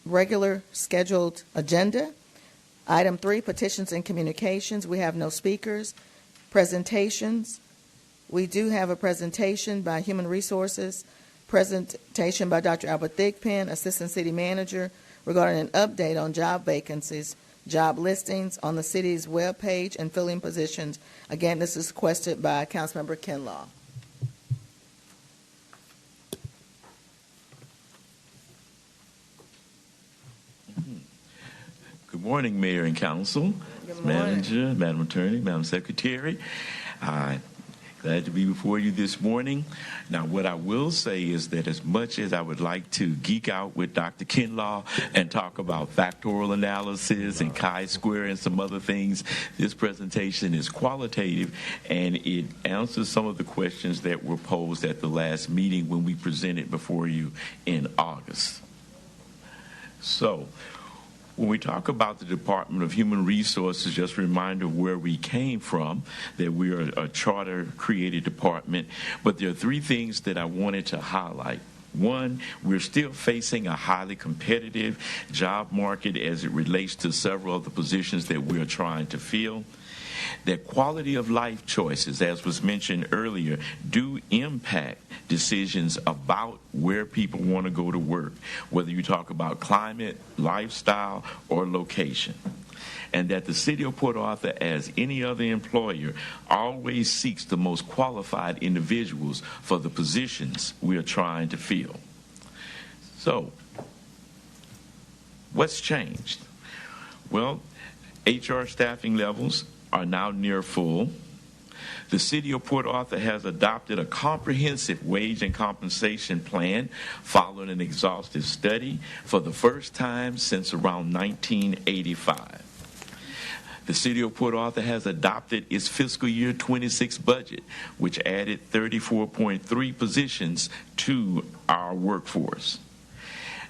regular scheduled agenda. Item 3, petitions and communications. We have no speakers. Presentations. We do have a presentation by Human Resources, presentation by Dr. Albert Thigpen, Assistant City Manager, regarding an update on job vacancies, job listings on the city's webpage, and filling positions. Again, this is requested by Councilmember Kinlaw. Good morning, Mayor and Council, Manager, Madam Attorney, Madam Secretary. Glad to be before you this morning. Now, what I will say is that as much as I would like to geek out with Dr. Kinlaw and talk about factorial analysis and chi-square and some other things, this presentation is qualitative and it answers some of the questions that were posed at the last meeting when we presented before you in August. So, when we talk about the Department of Human Resources, just a reminder of where we came from, that we are a charter-created department. But there are 3 things that I wanted to highlight. One, we're still facing a highly competitive job market as it relates to several of the positions that we're trying to fill. That quality of life choices, as was mentioned earlier, do impact decisions about where people want to go to work, whether you talk about climate, lifestyle, or location. And that the City of Port Arthur, as any other employer, always seeks the most qualified individuals for the positions we are trying to fill. So, what's changed? Well, HR staffing levels are now near full. The City of Port Arthur has adopted a comprehensive wage and compensation plan following an exhaustive study for the first time since around 1985. The City of Port Arthur has adopted its fiscal year 26 budget, which added 34.3 positions to our workforce.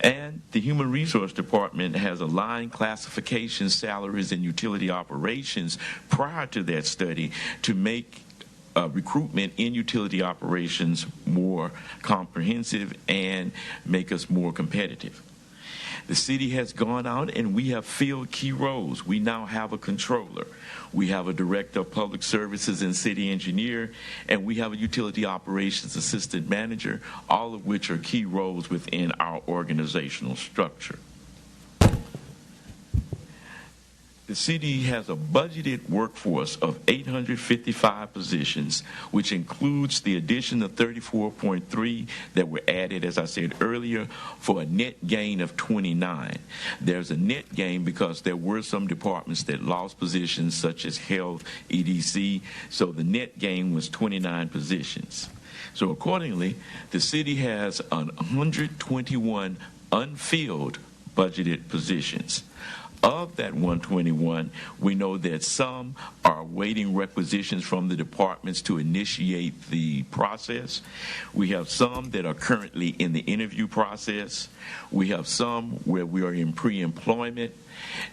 And the Human Resource Department has aligned classification salaries and utility operations prior to that study to make recruitment in utility operations more comprehensive and make us more competitive. The city has gone out and we have filled key roles. We now have a controller. We have a director of public services and city engineer, and we have a utility operations assistant manager, all of which are key roles within our organizational structure. The city has a budgeted workforce of 855 positions, which includes the addition of 34.3 that were added, as I said earlier, for a net gain of 29. There's a net gain because there were some departments that lost positions, such as health, EDC, so the net gain was 29 positions. So accordingly, the city has 121 unfilled budgeted positions. Of that 121, we know that some are awaiting requisitions from the departments to initiate the process. We have some that are currently in the interview process. We have some where we are in pre-employment.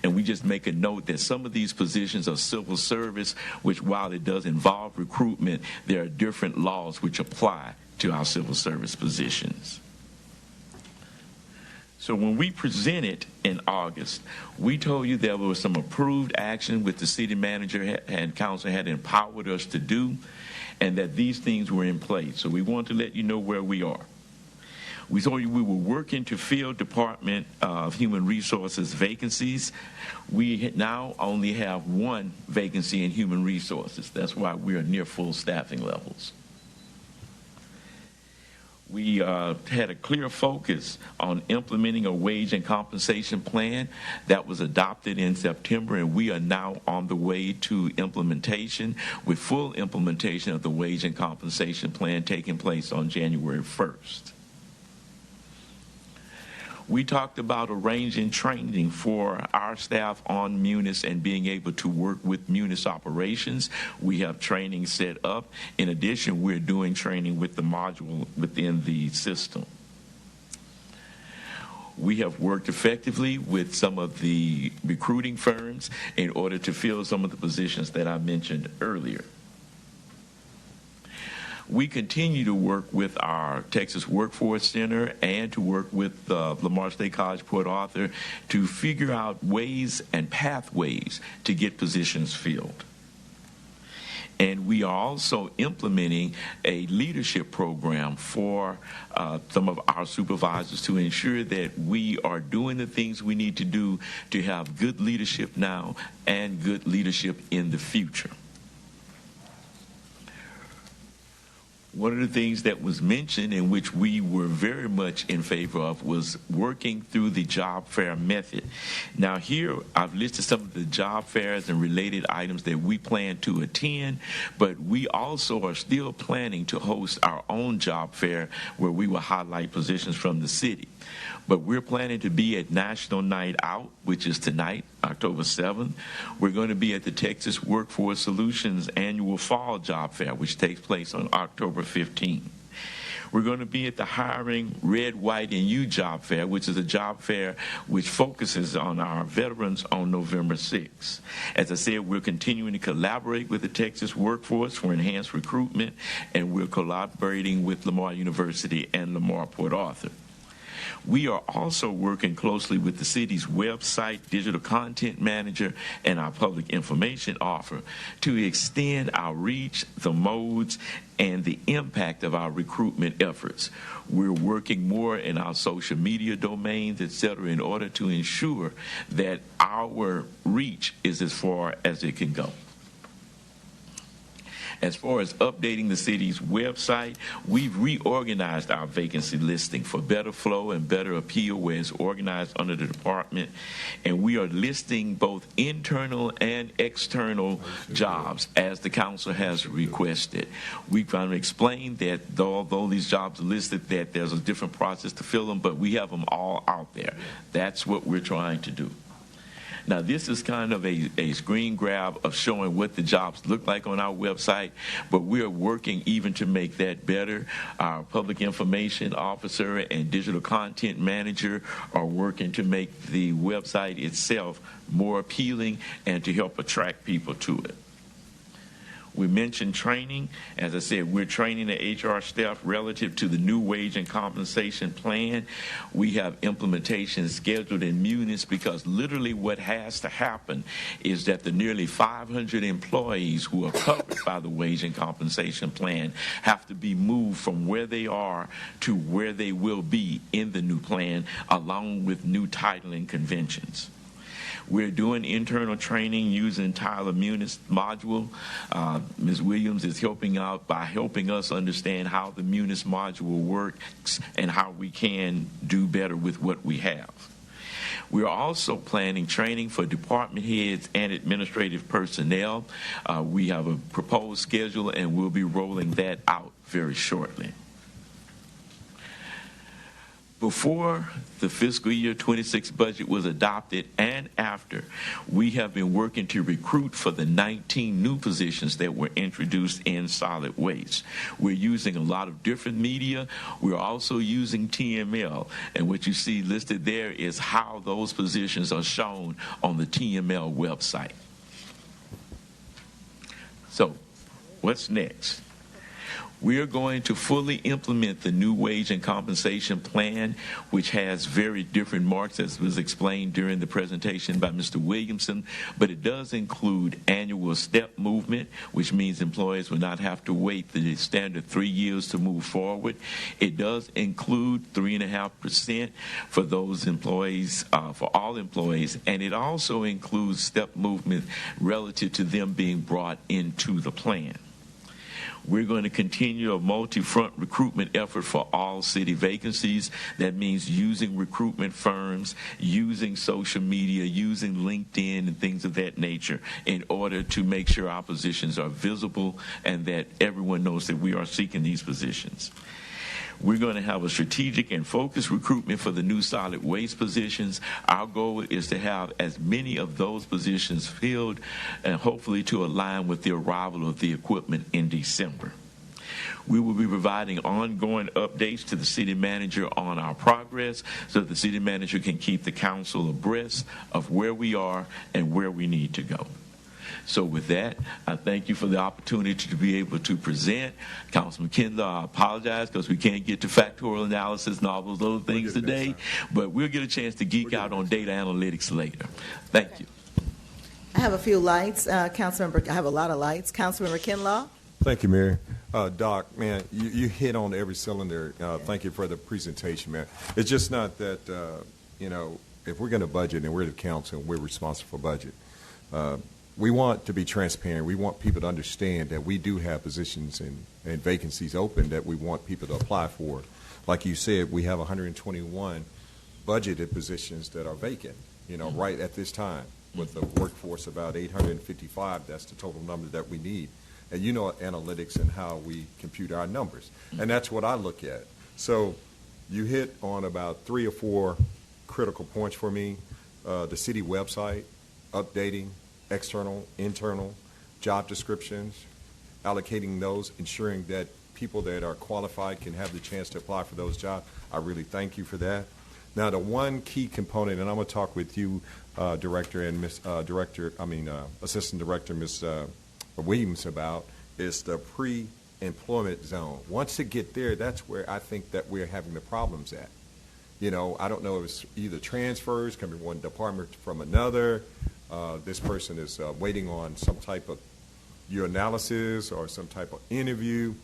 And we just make a note that some of these positions are civil service, which while it does involve recruitment, there are different laws which apply to our civil service positions. So when we presented in August, we told you there was some approved action which the city manager and council had empowered us to do, and that these things were in place. So we want to let you know where we are. We told you we were working to fill Department of Human Resources vacancies. We now only have 1 vacancy in Human Resources. That's why we are near full staffing levels. We had a clear focus on implementing a wage and compensation plan that was adopted in September, and we are now on the way to implementation, with full implementation of the wage and compensation plan taking place on January 1st. We talked about arranging training for our staff on Munis and being able to work with Munis operations. We have training set up. In addition, we're doing training with the module within the system. We have worked effectively with some of the recruiting firms in order to fill some of the positions that I mentioned earlier. We continue to work with our Texas Workforce Center and to work with Lamar State College Port Arthur to figure out ways and pathways to get positions filled. And we are also implementing a leadership program for some of our supervisors to ensure that we are doing the things we need to do to have good leadership now and good leadership in the future. One of the things that was mentioned in which we were very much in favor of was working through the job fair method. Now here I've listed some of the job fairs and related items that we plan to attend, but we also are still planning to host our own job fair where we will highlight positions from the city. But we're planning to be at National Night Out, which is tonight, October 7th. We're going to be at the Texas Workforce Solutions Annual Fall Job Fair, which takes place on October 15th. We're going to be at the Hiring Red, White, and You Job Fair, which is a job fair which focuses on our veterans on November 6th. As I said, we're continuing to collaborate with the Texas workforce for enhanced recruitment, and we're collaborating with Lamar University and Lamar Port Arthur. We are also working closely with the city's website, digital content manager, and our public information officer to extend our reach, the modes, and the impact of our recruitment efforts. We're working more in our social media domains, etc., in order to ensure that our reach is as far as it can go. As far as updating the city's website, we've reorganized our vacancy listing for better flow and better appeal, where it's organized under the department. And we are listing both internal and external jobs as the council has requested. We've kind of explained that although these jobs are listed, that there's a different process to fill them, but we have them all out there. That's what we're trying to do. Now, this is kind of a screen grab of showing what the jobs look like on our website, but we're working even to make that better. Our public information officer and digital content manager are working to make the website itself more appealing and to help attract people to it. We mentioned training. As I said, we're training the HR staff relative to the new wage and compensation plan. We have implementation scheduled in Munis because literally what has to happen is that the nearly 500 employees who are covered by the wage and compensation plan have to be moved from where they are to where they will be in the new plan, along with new titling conventions. We're doing internal training using Tyler Munis module. Ms. Williams is helping out by helping us understand how the Munis module works and how we can do better with what we have. We're also planning training for department heads and administrative personnel. We have a proposed schedule, and we'll be rolling that out very shortly. Before the fiscal year 26 budget was adopted and after, we have been working to recruit for the 19 new positions that were introduced in solid waste. We're using a lot of different media. We're also using TML, and what you see listed there is how those positions are shown on the TML website. So, what's next? We are going to fully implement the new wage and compensation plan, which has very different marks, as was explained during the presentation by Mr. Williamson, but it does include annual step movement, which means employees will not have to wait the standard 3 years to move forward. It does include 3.5% for those employees, for all employees, and it also includes step movement relative to them being brought into the plan. We're going to continue a multi-front recruitment effort for all city vacancies. That means using recruitment firms, using social media, using LinkedIn and things of that nature in order to make sure our positions are visible and that everyone knows that we are seeking these positions. We're going to have a strategic and focused recruitment for the new solid waste positions. Our goal is to have as many of those positions filled and hopefully to align with the arrival of the equipment in December. We will be providing ongoing updates to the city manager on our progress so that the city manager can keep the council abreast of where we are and where we need to go. So with that, I thank you for the opportunity to be able to present. Councilman Kendall, I apologize because we can't get to factorial analysis and all those other things today, but we'll get a chance to geek out on data analytics later. Thank you. I have a few lights. Councilmember, I have a lot of lights. Councilmember Kinlaw. Thank you, Mayor. Doc, man, you hit on every cylinder. Thank you for the presentation, man. It's just not that, if we're going to budget and we're the council and we're responsible for budget, we want to be transparent. We want people to understand that we do have positions and vacancies open that we want people to apply for. Like you said, we have 121 budgeted positions that are vacant, right at this time. With the workforce about 855, that's the total number that we need. And analytics and how we compute our numbers. And that's what I look at. So you hit on about 3 or 4 critical points for me. The city website, updating, external, internal, job descriptions, allocating those, ensuring that people that are qualified can have the chance to apply for those jobs. I really thank you for that. Now, the one key component, and I'm going to talk with you, Director and Assistant Director, Ms. Williams, about, is the pre-employment zone. Once you get there, that's where I think that we're having the problems at. I don't know if it's either transfers coming from one department from another. This person is waiting on some type of your analysis or some type of interview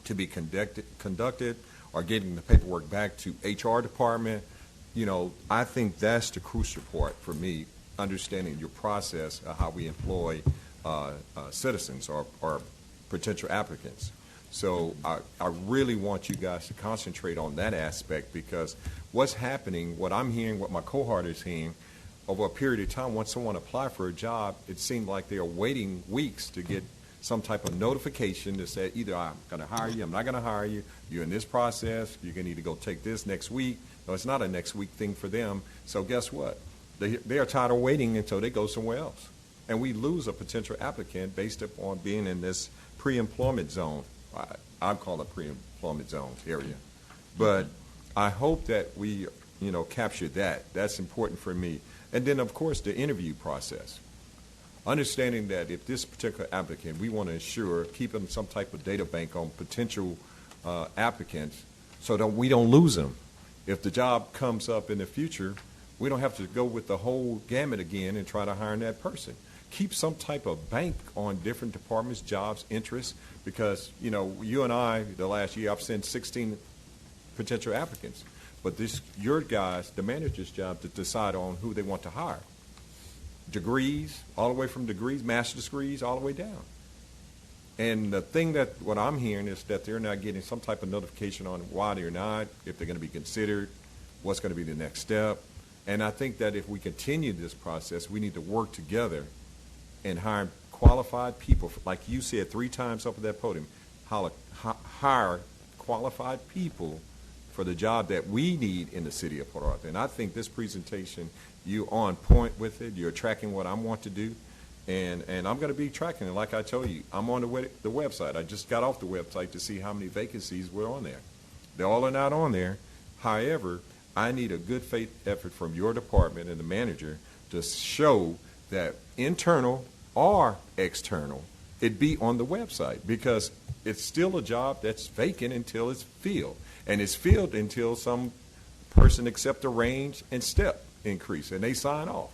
to be conducted, or getting the paperwork back to HR department. I think that's the crucial part for me, understanding your process of how we employ citizens or potential applicants. So I really want you guys to concentrate on that aspect, because what's happening, what I'm hearing, what my cohort is hearing, over a period of time, once someone applies for a job, it seems like they are waiting weeks to get some type of notification that said either I'm going to hire you, I'm not going to hire you, you're in this process, you're going to need to go take this next week. No, it's not a next week thing for them. So guess what? They are tired of waiting until they go somewhere else. And we lose a potential applicant based upon being in this pre-employment zone. I call it pre-employment zone area. But I hope that we, capture that. That's important for me. And then, of course, the interview process. Understanding that if this particular applicant, we want to ensure keeping some type of data bank on potential applicants so that we don't lose them. If the job comes up in the future, we don't have to go with the whole gamut again and try to hire that person. Keep some type of bank on different departments, jobs, interests, because, you and I, the last year, I've sent 16 potential applicants. But your guys, the manager's job to decide on who they want to hire. Degrees, all the way from degrees, master's degrees, all the way down. And the thing that what I'm hearing is that they're not getting some type of notification on why they're not, if they're going to be considered, what's going to be the next step. And I think that if we continue this process, we need to work together and hire qualified people. Like you said 3 times up at that podium, hire qualified people for the job that we need in the city of Port Arthur. And I think this presentation, you're on point with it. You're tracking what I want to do. And I'm going to be tracking it. Like I told you, I'm on the website. I just got off the website to see how many vacancies were on there. They all are not on there. However, I need a good faith effort from your department and the manager to show that internal or external, it be on the website, because it's still a job that's vacant until it's filled. And it's filled until some person accepts a range and step increase and they sign off.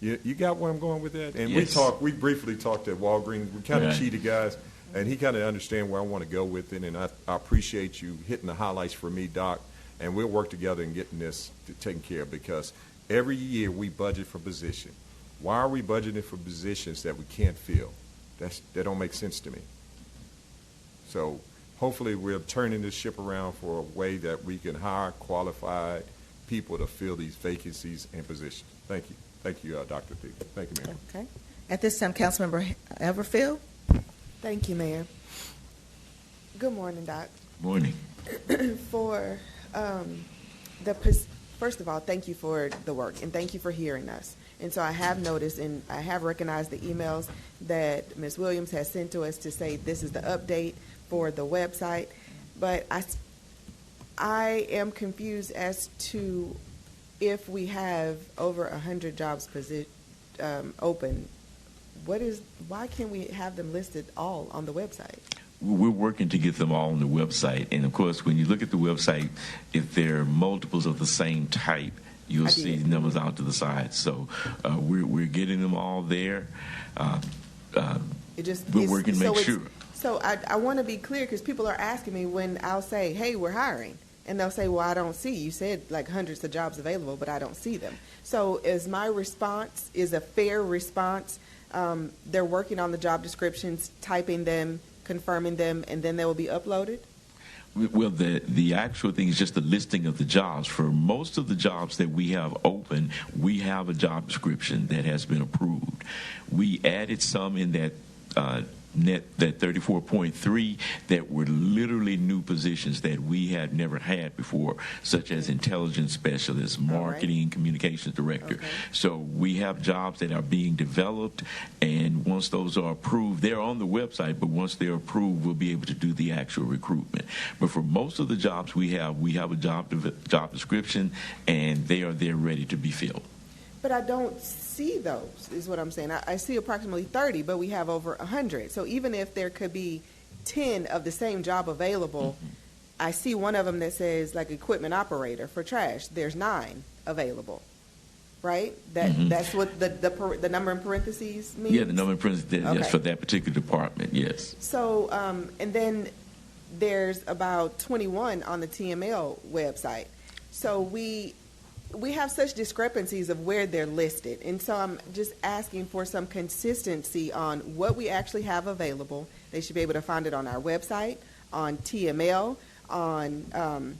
You got where I'm going with that? And yes. We briefly talked at Walgreens. We kind of cheated guys, and he kind of understand where I want to go with it. And I appreciate you hitting the highlights for me, Doc. And we'll work together in getting this taken care of, because every year we budget for position. Why are we budgeting for positions that we can't fill? That don't make sense to me. So hopefully we're turning this ship around for a way that we can hire qualified people to fill these vacancies and positions. Thank you. Thank you, Dr. Thie. Thank you, Mayor. Okay. At this time, Councilmember Everfield. Thank you, Mayor. Good morning, Doc. Morning. For first of all, thank you for the work, and thank you for hearing us. And so I have noticed, and I have recognized the emails that Ms. Williams has sent to us to say this is the update for the website. But I am confused as to if we have over 100 jobs open, why can't we have them listed all on the website? We're working to get them all on the website. And of course, when you look at the website, if there are multiples of the same type, you'll see numbers out to the side. So we're getting them all there. We're working to make sure. So I want to be clear, because people are asking me when I'll say, hey, we're hiring. And they'll say, well, I don't see. You said like hundreds of jobs available, but I don't see them. So is my response is a fair response? They're working on the job descriptions, typing them, confirming them, and then they will be uploaded? Well, the actual thing is just the listing of the jobs. For most of the jobs that we have open, we have a job description that has been approved. We added some in that that 34.3 that were literally new positions that we had never had before, such as intelligence specialist, marketing, communications director. Okay. So we have jobs that are being developed, and once those are approved, they're on the website, but once they're approved, we'll be able to do the actual recruitment. But for most of the jobs we have a job description, and they are there ready to be filled. But I don't see those, is what I'm saying. I see approximately 30, but we have over 100. So even if there could be 10 of the same job available, I see one of them that says like equipment operator for trash. There's 9 available, right? That's what the number in parentheses means? Yeah, the number in parentheses, yes, for that particular department, yes. So, and then there's about 21 on the TML website. So we have such discrepancies of where they're listed. And so I'm just asking for some consistency on what we actually have available. They should be able to find it on our website, on TML, on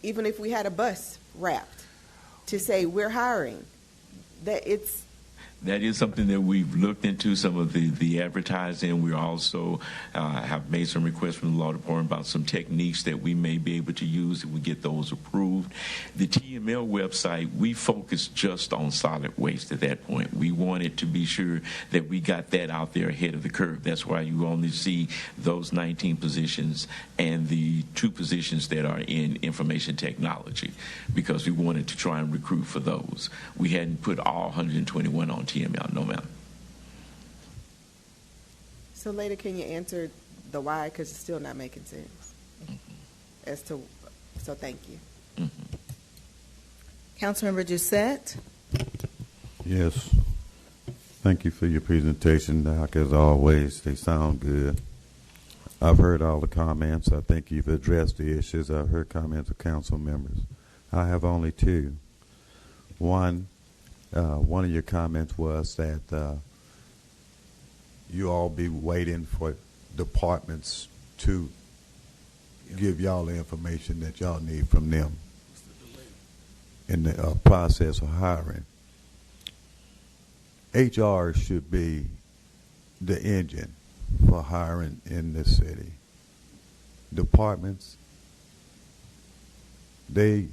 even if we had a bus wrapped to say we're hiring. That is something that we've looked into, some of the advertising. We also have made some requests from the law department about some techniques that we may be able to use if we get those approved. The TML website, we focused just on solid waste at that point. We wanted to be sure that we got that out there ahead of the curve. That's why you only see those 19 positions and the 2 positions that are in information technology, because we wanted to try and recruit for those. We hadn't put all 121 on TML, no ma'am. So later, can you answer the why? Because it's still not making sense. So thank you. Councilmember Doucette. Yes. Thank you for your presentation, Doc. As always, they sound good. I've heard all the comments. I think you've addressed the issues. I've heard comments of council members. I have only 2. One of your comments was that you all be waiting for departments to give y'all the information that y'all need from them in the process of hiring. HR should be the engine for hiring in this city. Departments, they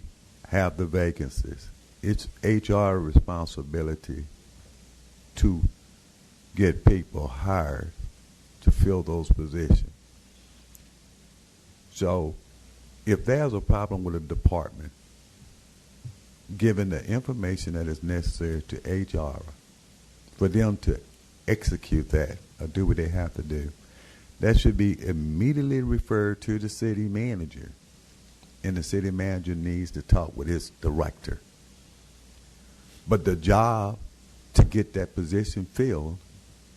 have the vacancies. It's HR responsibility to get people hired to fill those positions. So if there's a problem with a department, given the information that is necessary to HR for them to execute that or do what they have to do, that should be immediately referred to the city manager. And the city manager needs to talk with his director. But the job to get that position filled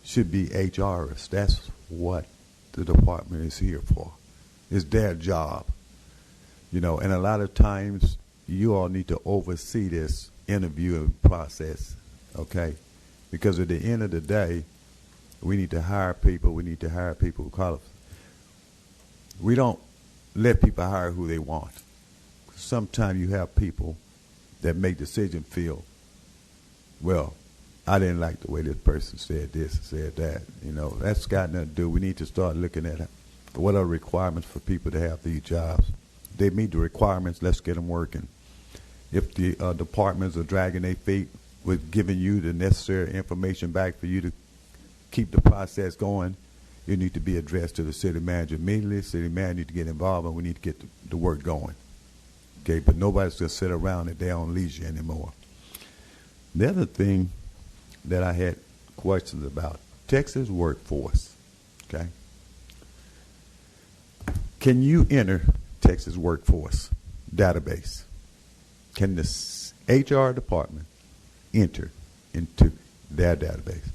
should be HR's. That's what the department is here for. It's their job. And a lot of times you all need to oversee this interviewing process, okay? Because at the end of the day, we need to hire people. We need to hire people who qualify. We don't let people hire who they want. Sometimes you have people that make decisions feel, well, I didn't like the way this person said this and said that. That's got nothing to do. We need to start looking at what are requirements for people to have these jobs. They meet the requirements, let's get them working. If the departments are dragging their feet with giving you the necessary information back for you to keep the process going, you need to be addressed to the city manager immediately. The city manager need to get involved, and we need to get the work going. Okay, but nobody's going to sit around at their own leisure anymore. The other thing that I had questions about Texas workforce, okay? Can you enter Texas workforce database? Can the HR department enter into their database?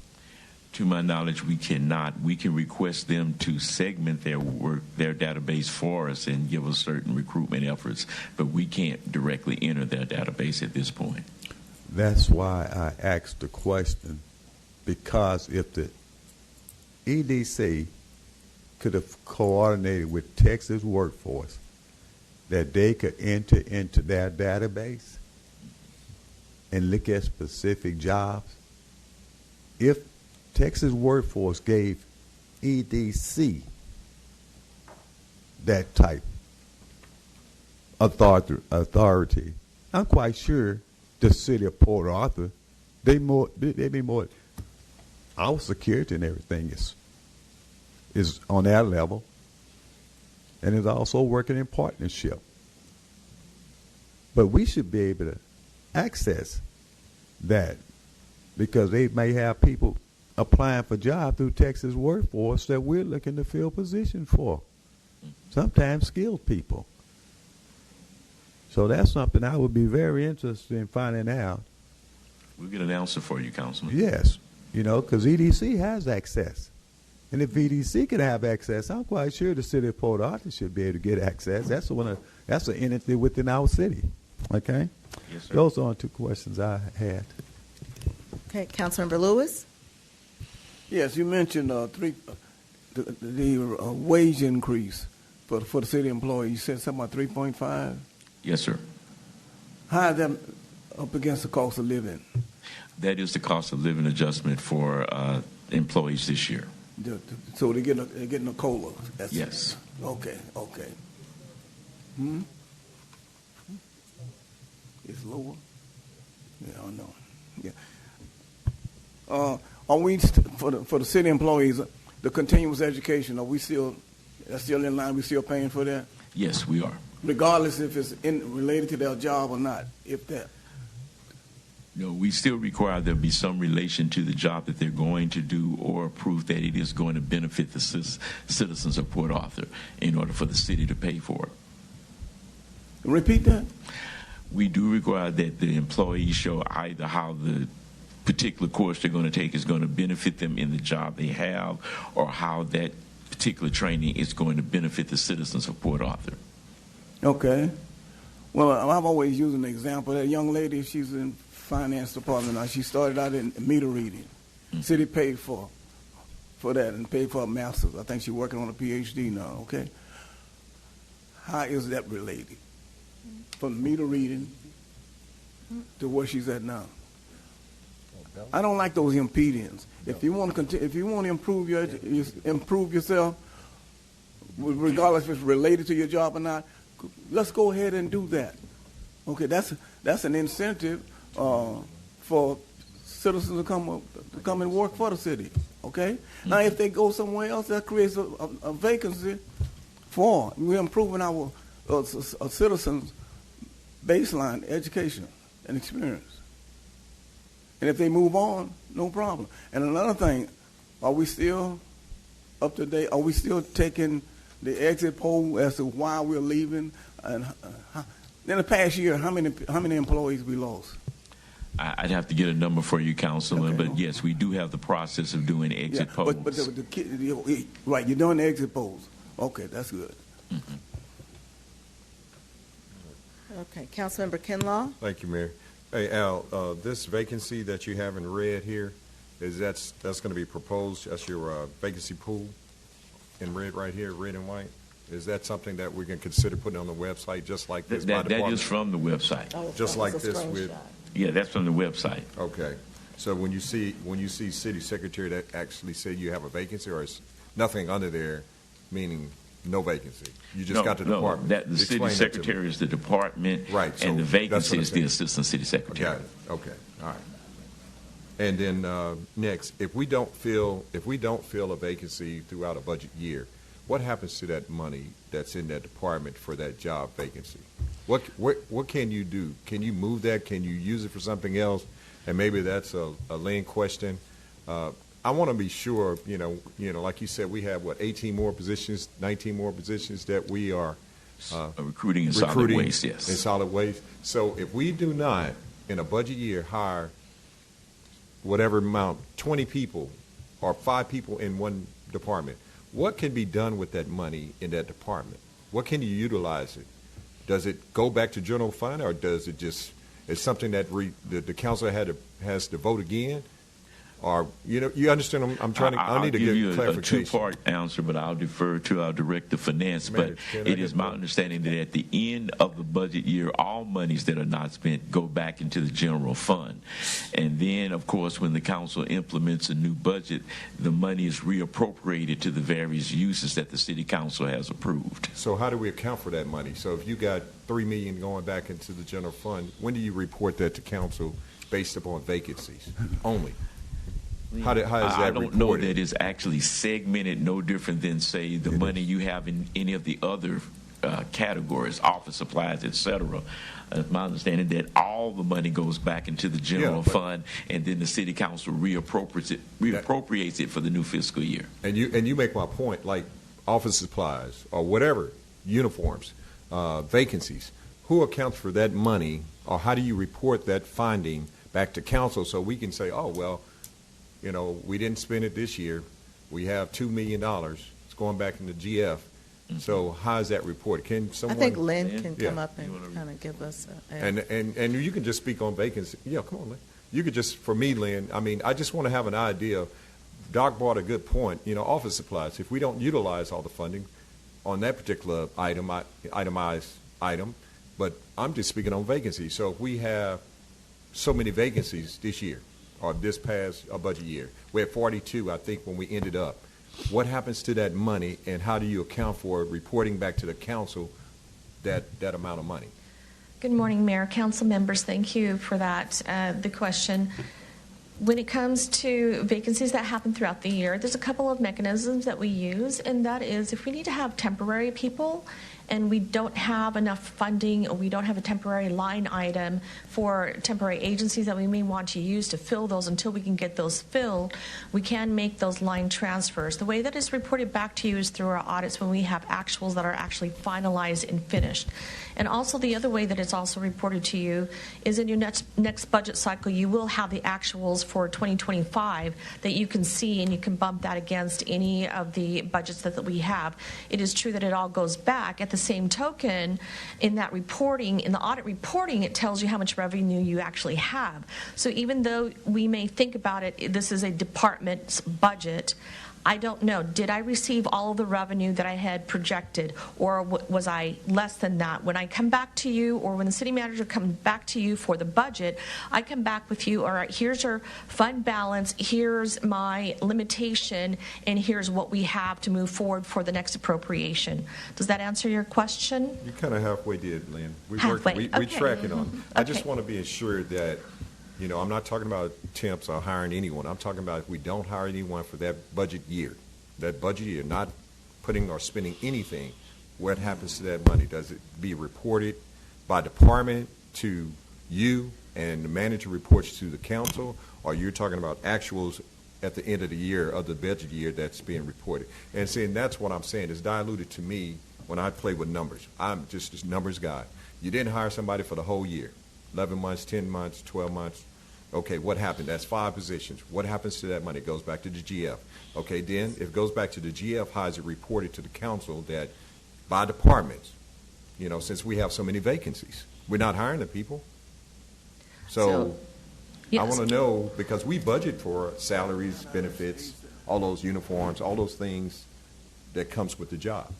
To my knowledge, we cannot. We can request them to segment their work, their database for us and give us certain recruitment efforts, but we can't directly enter their database at this point. That's why I asked the question, because if the EDC could have coordinated with Texas workforce that they could enter into their database and look at specific jobs, if Texas workforce gave EDC that type authority, I'm quite sure the city of Port Arthur, they be more. Our security and everything is on that level, and is also working in partnership. But we should be able to access that, because they may have people applying for jobs through Texas workforce that we're looking to fill positions for. Sometimes skilled people. So that's something I would be very interested in finding out. We'll get an answer for you, Councilman. Yes, because EDC has access. And if EDC could have access, I'm quite sure the city of Port Arthur should be able to get access. That's an entity within our city. Okay? Yes, sir. Those are two questions I had. Okay, Councilmember Lewis. Yes, you mentioned the wage increase for the city employee. You said something about 3.5. Yes, sir. How is that up against the cost of living? That is the cost of living adjustment for employees this year. So they're getting a COLA. Yes. Okay. It's lower. Yeah, I know. Yeah. Are we for the city employees, the continuous education? Are we still in line? We still paying for that? Yes, we are. Regardless if it's related to their job or not, if that. No, we still require there be some relation to the job that they're going to do, or proof that it is going to benefit the citizens of Port Arthur in order for the city to pay for it. Repeat that. We do require that the employees show either how the particular course they're going to take is going to benefit them in the job they have, or how that particular training is going to benefit the citizens of Port Arthur. Okay. Well, I've always used an example. That young lady, she's in finance department now. She started out in meter reading. Mm-hmm. City paid for that and paid for a master's. I think she's working on a PhD now. Okay. How is that related from meter reading to where she's at now? I don't like those impediments. If you want to improve improve yourself, regardless if it's related to your job or not, let's go ahead and do that. Okay, that's an incentive for citizens to come and work for the city. Okay. Mm-hmm. Now, if they go somewhere else, that creates a vacancy for. We're improving our citizens' baseline education and experience. And if they move on, no problem. And another thing, are we still up to date? Are we still taking the exit poll as to why we're leaving? And in the past year, how many employees we lost? I'd have to get a number for you, Councilman, okay. But yes, we do have the process of doing exit polls. But right, you're doing the exit polls. Okay, that's good. Mm-hmm. Okay, Councilmember Kinlaw. Thank you, Mayor. Hey, Al, this vacancy that you have in red here, that's going to be proposed? That's your vacancy pool in red right here, red and white? Is that something that we can consider putting on the website, just like this? That is from the website. Oh, just like this with. Yeah, that's from the website. Okay, so when you see city secretary, that actually say you have a vacancy, or is nothing under there, meaning no vacancy? You just got the department. The city secretary is the department, right? So and the vacancy is the assistant city secretary. Got it. Okay, all right. And then next, if we don't fill a vacancy throughout a budget year, what happens to that money that's in that department for that job vacancy? What can you do? Can you move that? Can you use it for something else? And maybe that's a Lynn question. I I want to be sure, like you said, we have, 18 more positions, 19 more positions that we are recruiting in solid waste, yes. In solid waste. So if we do not, in a budget year, hire whatever amount, 20 people or 5 people in one department, what can be done with that money in that department? What can you utilize it? Does it go back to general fund, or does it just, it's something that the council has to vote again? Or, you understand, I need to get clarification. I'll give you a two-part answer, but I'll defer to our director of finance. But it is my understanding that at the end of the budget year, all monies that are not spent go back into the general fund. And then, of course, when the council implements a new budget, the money is reappropriated to the various uses that the city council has approved. So how do we account for that money? So if you got $3 million going back into the general fund, when do you report that to council based upon vacancies only? How is that I don't reported? know that it's actually segmented no different than, say, the money you have in any of the other categories, office supplies, et cetera. It's my understanding that all the money goes back into the general fund, and then the city council reappropriates it for the new fiscal year. And you make my point, like office supplies or whatever, uniforms, vacancies. Who accounts for that money, or how do you report that finding back to council so we can say, oh, well, we didn't spend it this year. We have $2 million. It's going back into GF. Mm-hmm. So how is that reported? Can someone? I think Lynn can come up and kind of give us and you can just speak on vacancy. Yeah, come on, Lynn. You could just, for me, Lynn, I just want to have an idea. Doc brought a good point. Office supplies. If we don't utilize all the funding on that particular itemized item, but I'm just speaking on vacancies. So if we have so many vacancies this year, or this past budget year, we had 42, I think, when we ended up. What happens to that money, and how do you account for it, reporting back to the council that amount of money? Good morning, Mayor, council members. Thank you for that, the question. When it comes to vacancies that happen throughout the year, there's a couple of mechanisms that we use, and that is if we need to have temporary people and we don't have enough funding, or we don't have a temporary line item for temporary agencies that we may want to use to fill those until we can get those filled, we can make those line transfers. The way that is reported back to you is through our audits when we have actuals that are actually finalized and finished. And also the other way that it's also reported to you is in your next budget cycle, you will have the actuals for 2025 that you can see, and you can bump that against any of the budgets that we have. It is true that it all goes back. At the same token, in that reporting, in the audit reporting, it tells you how much revenue you actually have. So even though we may think about it, this is a department's budget, I don't know. Did I receive all of the revenue that I had projected, or was I less than that? When I come back to you, or when the city manager comes back to you for the budget, I come back with you, all right, here's your fund balance, here's my limitation, and here's what we have to move forward for the next appropriation. Does that answer your question? You kind of halfway did, Lynn. We're tracking on it. I just want to be assured that, I'm not talking about temps or hiring anyone. I'm talking about if we don't hire anyone for that budget year, not putting or spending anything, what happens to that money? Does it be reported by department to you, and the manager reports to the council, or you're talking about actuals at the end of the year, of the budget year, that's being reported? And saying that's what I'm saying is diluted to me when I play with numbers. I'm just a numbers guy. You didn't hire somebody for the whole year. 11 months, 10 months, 12 months. Okay, what happened? That's 5 positions. What happens to that money? It goes back to the GF. Okay, then if it goes back to the GF, how is it reported to the council that by departments, since we have so many vacancies, we're not hiring the people? So yes. I want to know, because we budget for salaries, benefits, all those uniforms, all those things that comes with the job.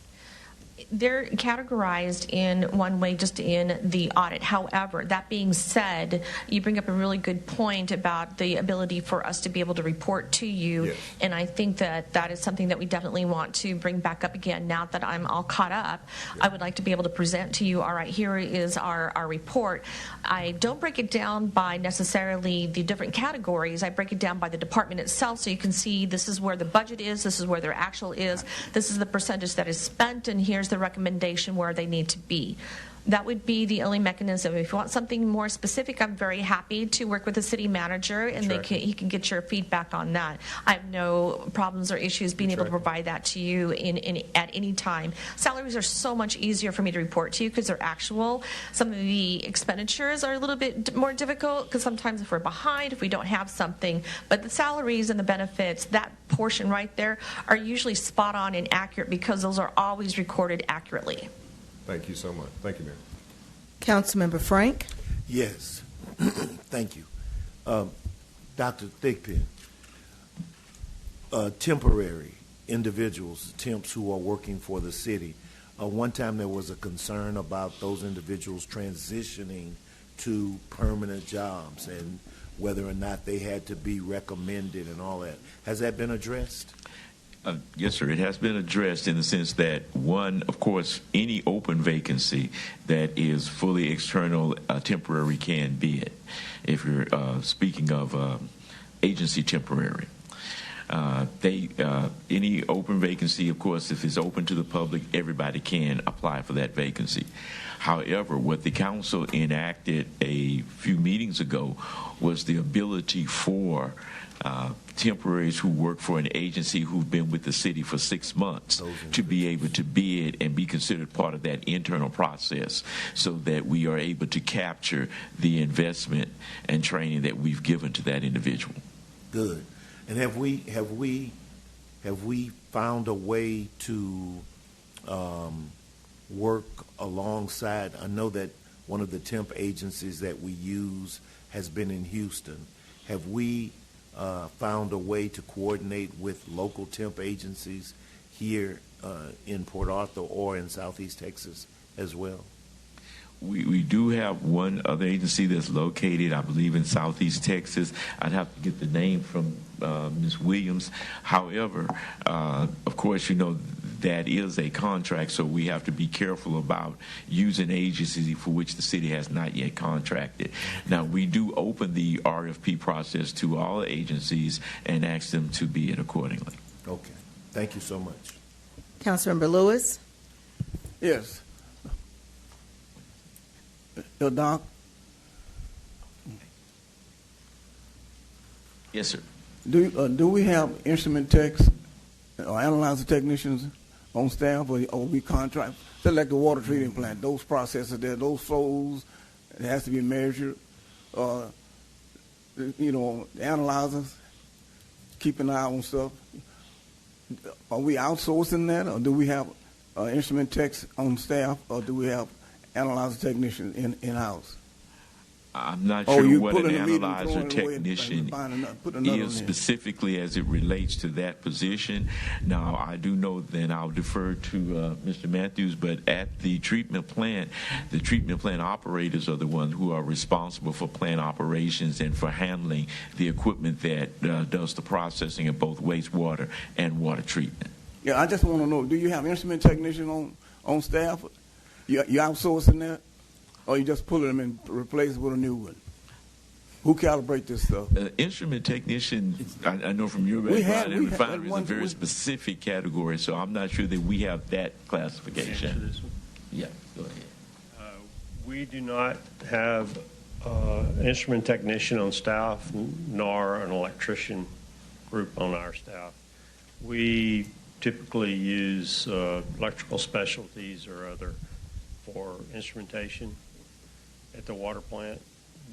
They're categorized in one way, just in the audit. However, that being said, you bring up a really good point about the ability for us to be able to report to you. Yes. And I think that is something that we definitely want to bring back up again. Now that I'm all caught up, I would like to be able to present to you, all right, here is our report. I don't break it down by necessarily the different categories. I break it down by the department itself, so you can see this is where the budget is, this is where their actual is, this is the percentage that is spent, and here's the recommendation where they need to be. That would be the only mechanism. If you want something more specific, I'm very happy to work with the city manager, and he can get your feedback on that. I have no problems or issues being able to provide that to you at any time. Salaries are so much easier for me to report to you because they're actual. Some of the expenditures are a little bit more difficult because sometimes if we're behind, if we don't have something, but the salaries and the benefits, that portion right there, are usually spot on and accurate because those are always recorded accurately. Thank you so much. Thank you, Mayor. Councilmember Frank? Yes. Thank you. Dr. Thigpen, temporary individuals, temps who are working for the city, one time there was a concern about those individuals transitioning to permanent jobs and whether or not they had to be recommended and all that. Has that been addressed? Yes, sir. It has been addressed in the sense that, one, of course, any open vacancy that is fully external, temporary can be it. If you're speaking of agency temporary. Any open vacancy, of course, if it's open to the public, everybody can apply for that vacancy. However, what the council enacted a few meetings ago was the ability for temporaries who work for an agency who've been with the city for 6 months to be able to bid and be considered part of that internal process so that we are able to capture the investment and training that we've given to that individual. Good. And have we found a way to work alongside? I know that one of the temp agencies that we use has been in Houston. Have we found a way to coordinate with local temp agencies here in Port Arthur or in Southeast Texas as well? We do have one other agency that's located, I believe, in Southeast Texas. I'd have to get the name from Ms. Williams. However, of course, you know, that is a contract, so we have to be careful about using agencies for which the city has not yet contracted. Now, we do open the RFP process to all agencies and ask them to bid accordingly. Okay. Thank you so much. Councilmember Lewis? Yes. Doc? Yes, sir. Do we have instrument techs or analyzer technicians on staff, or we contract? Just like the water treatment plant, those processes there, those flows, it has to be measured. You know, the analyzers, keep an eye on stuff. Are we outsourcing that, or do we have instrument techs on staff, or do we have analyzer technicians in-house? I'm not sure what an analyzer technician is specifically as it relates to that position. Now, I do know, then I'll defer to Mr. Matthews, but at the treatment plant operators are the ones who are responsible for plant operations and for handling the equipment that does the processing of both wastewater and water treatment. Yeah, I just want to know, do you have instrument technicians on staff? You outsourcing that? Or you just pulling them and replace it with a new one? Who calibrate this stuff? Instrument technician, I know from your background, and refinery is a very specific category, so I'm not sure that we have that classification. Yeah, go ahead. We do not have an instrument technician on staff, nor an electrician group on our staff. We typically use electrical specialties or other for instrumentation at the water plant.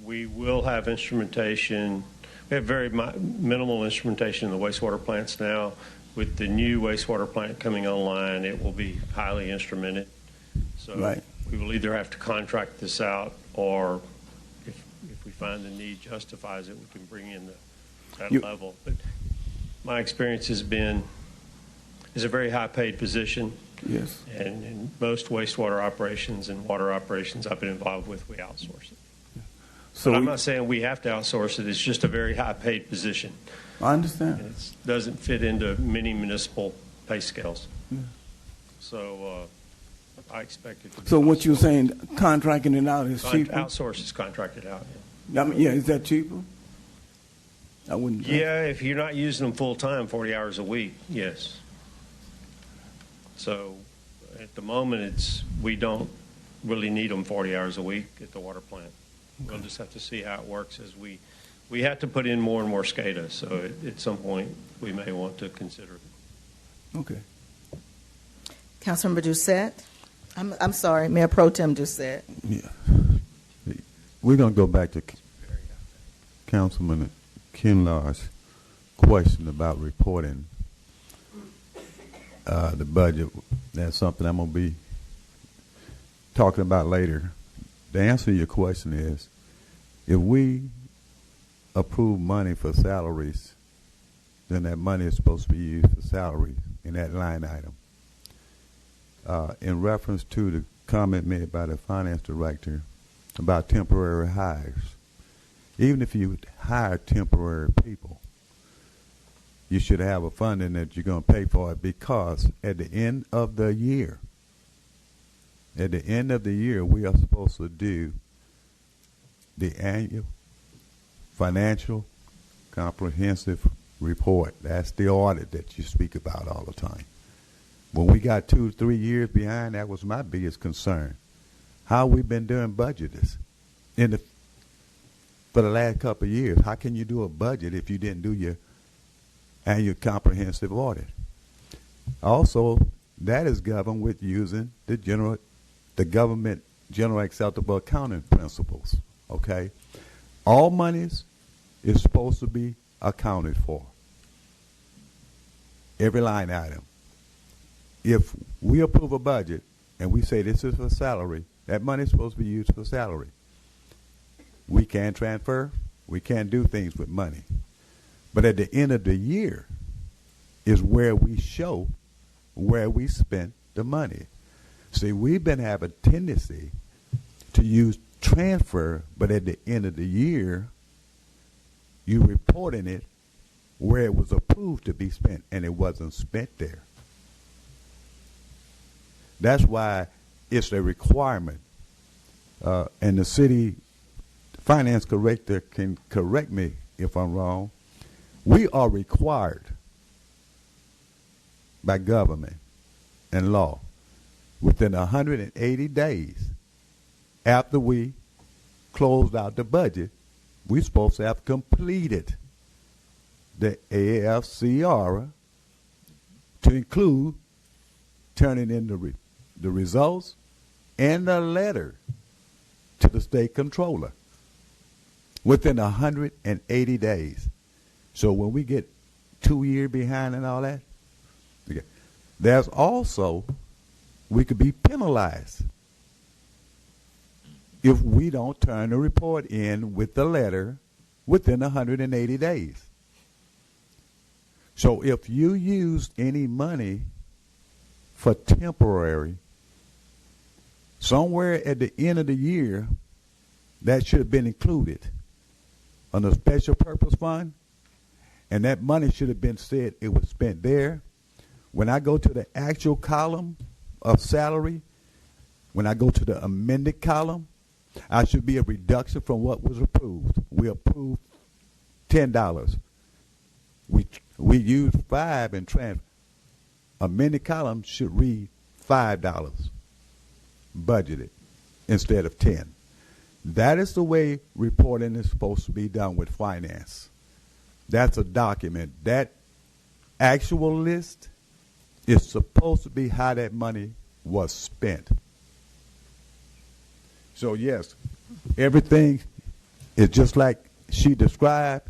We will have instrumentation. We have very minimal instrumentation in the wastewater plants now. With the new wastewater plant coming online, it will be highly instrumented. So we will either have to contract this out, or if we find the need justifies it, we can bring in that level. But my experience has been, it's a very high-paid position. Yes. And in most wastewater operations and water operations I've been involved with, we outsource it. So I'm not saying we have to outsource it. It's just a very high-paid position. I understand. And it doesn't fit into many municipal pay scales. Yeah. So I expect it to be So what you're saying, contracting it out is cheaper? Outsource is contracted out. Yeah. I mean, yeah, is that cheaper? I wouldn't. Yeah, if you're not using them full-time, 40 hours a week, yes. So at the moment, we don't really need them 40 hours a week at the water plant. We'll just have to see how it works as we have to put in more and more SCADA, so at some point we may want to consider it. Okay. Councilmember Doucette. I'm sorry, Mayor Pro Tem Doucette. Yeah. We're going to go back to Councilman Kinlar's question about reporting the budget. That's something I'm going to be talking about later. The answer to your question is, if we approve money for salaries, then that money is supposed to be used for salaries in that line item. In reference to the comment made by the finance director about temporary hires, even if you hire temporary people, you should have a funding that you're going to pay for it, because at the end of the year, we are supposed to do the annual financial comprehensive report. That's the audit that you speak about all the time. When we got 2 to 3 years behind, that was my biggest concern. How we've been doing budgets for the last couple of years. How can you do a budget if you didn't do your annual comprehensive audit? Also, that is governed with using the government general acceptable accounting principles. Okay, all monies is supposed to be accounted for. Every line item. If we approve a budget and we say this is for salary, that money is supposed to be used for salary. We can't transfer. We can't do things with money. But at the end of the year is where we show where we spent the money. See, we've been having a tendency to use transfer, but at the end of the year, you reporting it where it was approved to be spent, and it wasn't spent there. That's why it's a requirement, and the city finance director can correct me if I'm wrong. We are required by government and law within 180 days after we closed out the budget, we're supposed to have completed the AFCR to include turning in the results and the letter to the state controller within 180 days. So when we get 2 years behind and all that, okay, there's also, we could be penalized if we don't turn the report in with the letter within 180 days. So if you used any money for temporary, somewhere at the end of the year, that should have been included on a special purpose fund, and that money should have been said it was spent there. When I go to the actual column of salary, when I go to the amended column, I should be a reduction from what was approved. We approved $10. We used $5 in transfer. Amended column should read $5 budgeted instead of 10. That is the way reporting is supposed to be done with finance. That's a document. That actual list is supposed to be how that money was spent. So yes, everything is just like she described.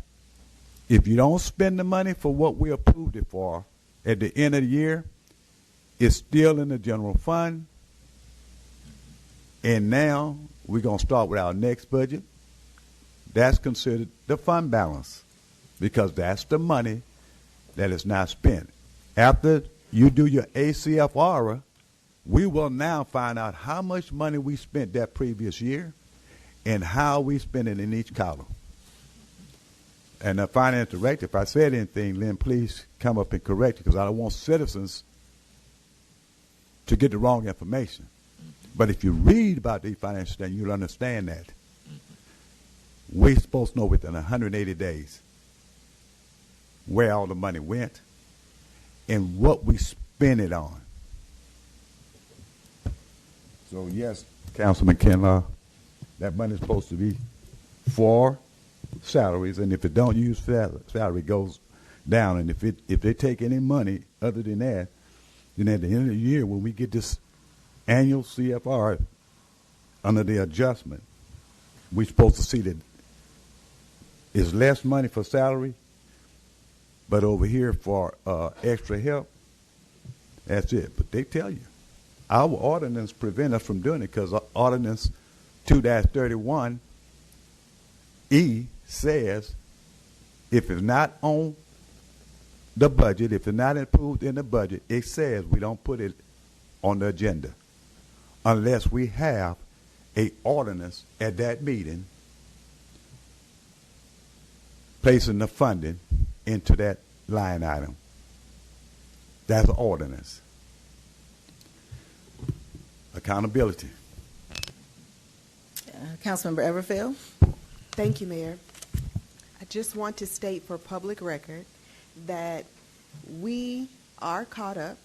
If you don't spend the money for what we approved it for at the end of the year, it's still in the general fund. And now we're going to start with our next budget. That's considered the fund balance, because that's the money that is not spent. After you do your ACFR, we will now find out how much money we spent that previous year and how we spent it in each column. And the finance director, if I said anything, Lynn, please come up and correct it, because I don't want citizens to get the wrong information. But if you read about these financial statements, you'll understand that. We're supposed to know within 180 days where all the money went and what we spent it on. So yes, Councilman Kinlaw, that money is supposed to be for salaries, and if it don't use salary, it goes down. And if they take any money other than that, then at the end of the year, when we get this annual CFR under the adjustment, we're supposed to see that it's less money for salary, but over here for extra help, that's it. But they tell you, our ordinance prevent us from doing it because Ordinance 2-31E says if it's not on the budget, if it's not approved in the budget, it says we don't put it on the agenda unless we have a ordinance at that meeting placing the funding into that line item. That's an ordinance. Accountability. Councilmember Everfield. Thank you, Mayor. I just want to state for public record that we are caught up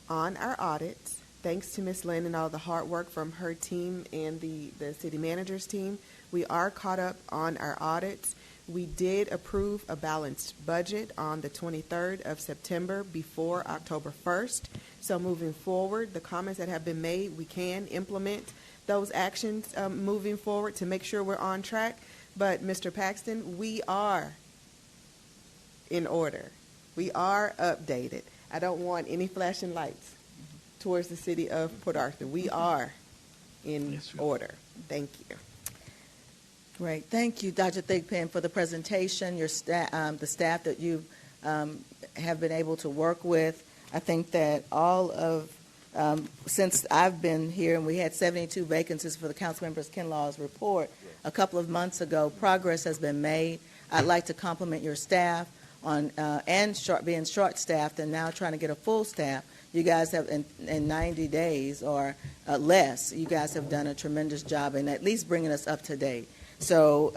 on our audits, thanks to Ms. Lynn and all the hard work from her team and the city manager's team. We are caught up on our audits. We did approve a balanced budget on the 23rd of September before October 1st. So moving forward, the comments that have been made, we can implement those actions moving forward to make sure we're on track. But Mr. Paxton, we are in order. We are updated. I don't want any flashing lights towards the city of Port Arthur. We are in order. Thank you. Great. Thank you, Dr. Thigpen, for the presentation, your the staff that you have been able to work with. I think that all of, since I've been here, and we had 72 vacancies for the Councilmember Kinlaw's report a couple of months ago, progress has been made. I'd like to compliment your staff on being short-staffed and now trying to get a full staff. You guys have, in 90 days or less, you guys have done a tremendous job in at least bringing us up to date. So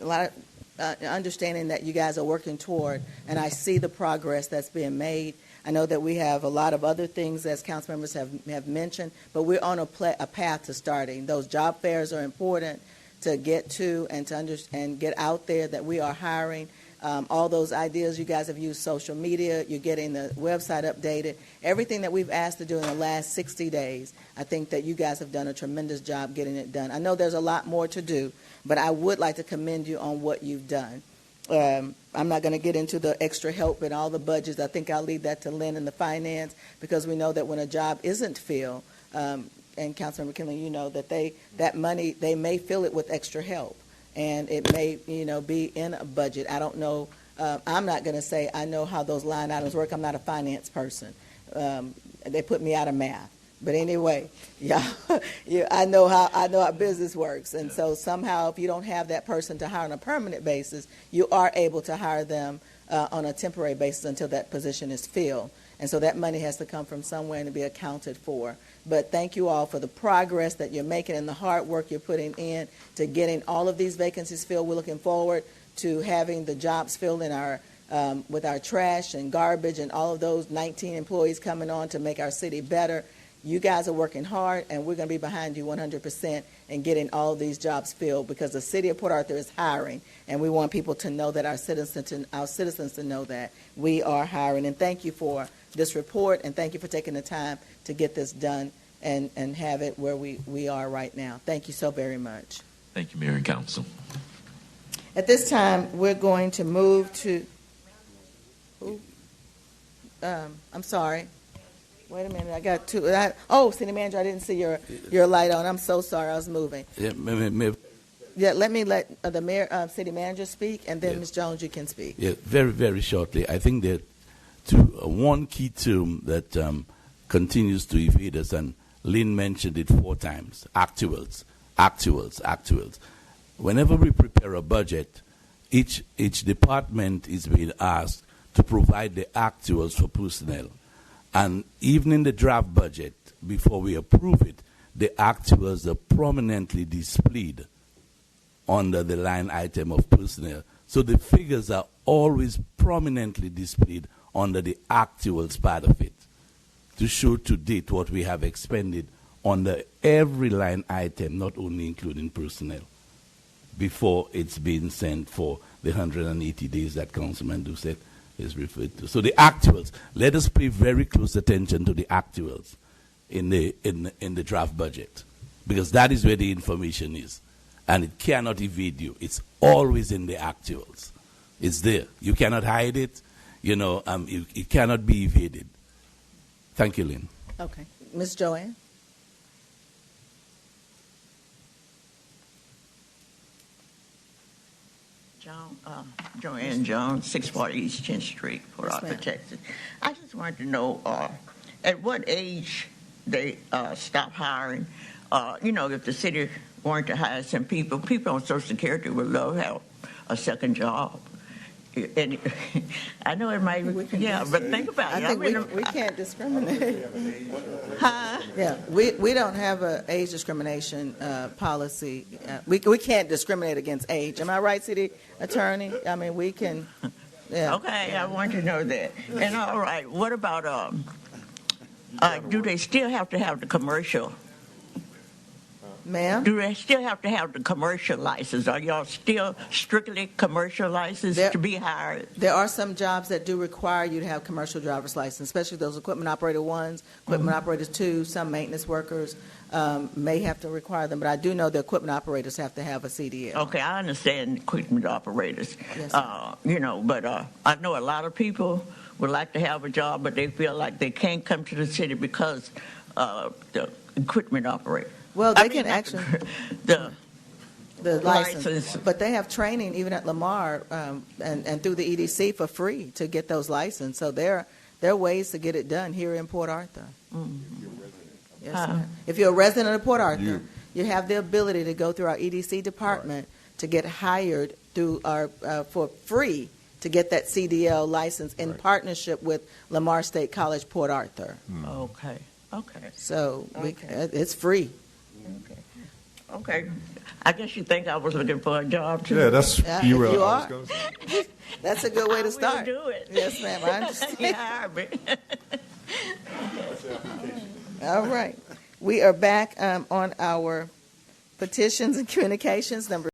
a lot of understanding that you guys are working toward, and I see the progress that's being made. I know that we have a lot of other things, as council members have mentioned, but we're on a path to starting. Those job fairs are important to get to and to get out there that we are hiring. All those ideas, you guys have used social media, you're getting the website updated. Everything that we've asked to do in the last 60 days, I think that you guys have done a tremendous job getting it done. I know there's a lot more to do, but I would like to commend you on what you've done. I'm not going to get into the extra help and all the budgets. I think I'll leave that to Lynn and the finance, because we know that when a job isn't filled, and Councilmember Kinley, you know that that money, they may fill it with extra help. And it may, be in a budget. I don't know. I'm not going to say I know how those line items work. I'm not a finance person. They put me out of math. But anyway, I know how business works. And so somehow, if you don't have that person to hire on a permanent basis, you are able to hire them on a temporary basis until that position is filled. And so that money has to come from somewhere and to be accounted for. But thank you all for the progress that you're making and the hard work you're putting in to getting all of these vacancies filled. We're looking forward to having the jobs filled in our with our trash and garbage and all of those 19 employees coming on to make our city better. You guys are working hard, and we're going to be behind you 100% in getting all of these jobs filled, because the city of Port Arthur is hiring, and we want people to know that our citizens to know that we are hiring. And thank you for this report, and thank you for taking the time to get this done and have it where we are right now. Thank you so very much. Thank you, Mayor and Council. At this time, we're going to move to. I'm sorry. Wait a minute. I got two. City Manager, I didn't see your light on. I'm so sorry. I was moving. Yeah, let me let the mayor, city manager speak, and then Ms. Jones, you can speak. Yeah, very, very shortly. I think that one key term that continues to evade us, and Lynn mentioned it 4 times: actuals. Whenever we prepare a budget, each department is being asked to provide the actuals for personnel. And even in the draft budget, before we approve it, the actuals are prominently displayed under the line item of personnel. So the figures are always prominently displayed under the actuals part of it, to show to date what we have expended under every line item, not only including personnel, before it's been sent for the 180 days that Councilman Doucette is referred to. So the actuals, let us pay very close attention to the actuals in the draft budget, because that is where the information is, and it cannot evade you. It's always in the actuals. It's there. You cannot hide it. It cannot be evaded. Thank you, Lynn. Okay. Ms. Joanne? Joanne Jones, 640 East 10th Street, Port Arthur, Texas. I just wanted to know at what age they stop hiring. If the city wanted to hire some people on Social Security would love to have a second job. And I know it might, but think about it. I think we can't discriminate. Huh? Yeah, we don't have an age discrimination policy. We can't discriminate against age. Am I right, City Attorney? I mean, we can. Yeah. Okay, I want to know that. And all right, what about do they still have to have the commercial? Ma'am? Do they still have to have the commercial license? Are y'all still strictly commercial licensed to be hired? There are some jobs that do require you to have commercial driver's license, especially those equipment operator 1s, equipment operators 2, some maintenance workers may have to require them, but I do know the equipment operators have to have a CDL. Okay, I understand equipment operators. Yes, but I know a lot of people would like to have a job, but they feel like they can't come to the city because the equipment operator. Well, they can actually the license, but they have training even at Lamar and through the EDC for free to get those licenses. So there are ways to get it done here in Port Arthur. Yes, ma'am. If you're a resident of Port Arthur, you have the ability to go through our EDC department to get hired through our for free to get that CDL license in partnership with Lamar State College, Port Arthur. Okay. So it's free. Okay. I guess you think I was looking for a job too. Yeah, that's you are. That's a good way to start. I will do it. Yes, ma'am. I understand. You hired me. All right. We are back on our petitions and communications number